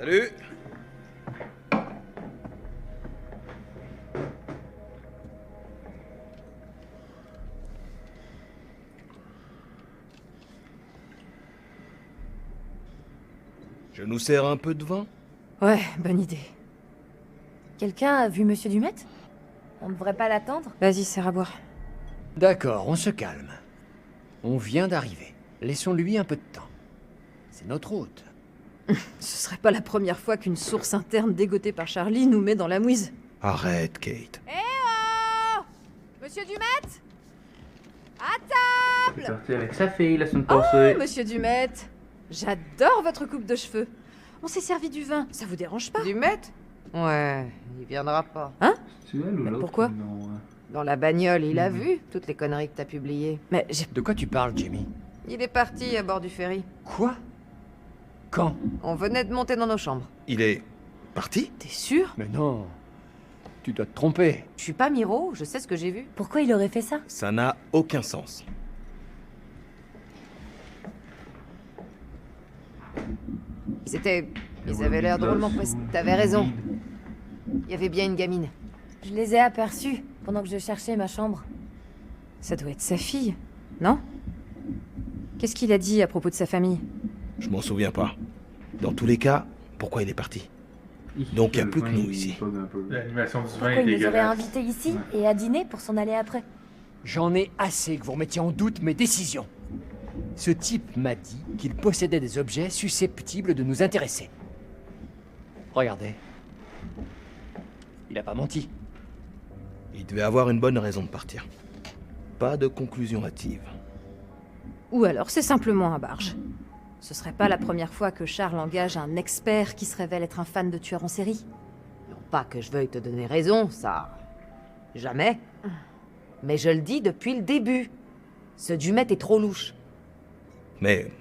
Salut. Je nous sers un peu de vin? Ouais, bonne idée. Quelqu'un a vu Monsieur Dumet? On ne devrait pas l'attendre? Vas-y, serre à boire. D'accord, on se calme. On vient d'arriver. Laissons-lui un peu de temps. C'est notre hôte. Ce serait pas la première fois qu'une source interne dégotée par Charlie nous met dans la mouise. Arrête, Kate. Eh oh Monsieur Dumet? À table! Il est parti avec sa fille la semaine Oh, passée. Monsieur Dumet! J'adore votre coupe de cheveux. On s'est servi du vin, ça vous dérange pas? Dumet? Ouais, il viendra pas. C'est elle ou Mais l'autre? pourquoi? Non, hein. Dans la bagnole, il a vu toutes les conneries que t'as publiées. Mais j'ai... De quoi tu parles, Jimmy? Il est parti à bord du ferry. Quoi? Quand? On venait de monter dans nos chambres. Il est parti? T'es sûr? Mais non. Tu dois te tromper. Je suis pas Miro, je sais ce que j'ai vu. Pourquoi il aurait fait ça? Ça n'a aucun sens. Ils avaient l'air drôlement pressés. T'avais raison. Il y avait bien une gamine. Je les ai aperçus pendant que je cherchais ma chambre. Ça doit être sa fille, non? Qu'est-ce qu'il a dit à propos de sa famille? Je m'en souviens pas. Dans tous les cas, pourquoi il est parti? Donc, y a Le plus que vin, nous il ici. bug un peu. L'animation du vin Pourquoi est il nous aurait dégueulasse. invités ici et à dîner pour s'en aller après? J'en ai assez que vous remettiez en doute mes décisions. Ce type m'a dit qu'il possédait des objets susceptibles de nous intéresser. Regardez. Il a pas menti. Il devait avoir une bonne raison de partir. Pas de conclusion hâtive. Ou alors c'est simplement un barge. Ce serait pas la première fois que Charles engage un expert qui se révèle être un fan de tueurs en série. Non pas que je veuille te donner raison, ça... Jamais. Mais je le dis depuis le début. Ce Dumet est trop louche. Mais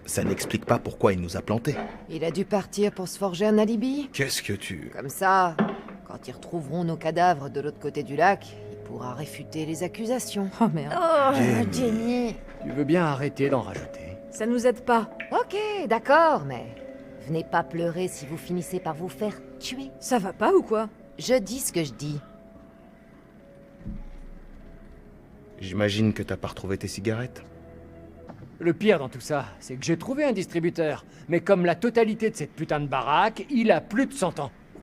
ça n'explique pas pourquoi il nous a plantés. Il a dû partir pour se forger un alibi. Qu'est-ce que tu... Comme ça, quand ils retrouveront nos cadavres de l'autre côté du lac, il pourra réfuter les accusations. Oh merde. Oh, Jenny. Jenny! Tu veux bien arrêter d'en rajouter? Ça nous aide pas. Ok, d'accord, mais venez pas pleurer si vous finissez par vous faire tuer. Ça va pas ou quoi? Je dis ce que je dis. J'imagine que t'as pas retrouvé tes cigarettes. Le pire dans tout ça, c'est que j'ai trouvé un distributeur. Mais comme la totalité de cette putain de baraque, il a plus de 100 ans.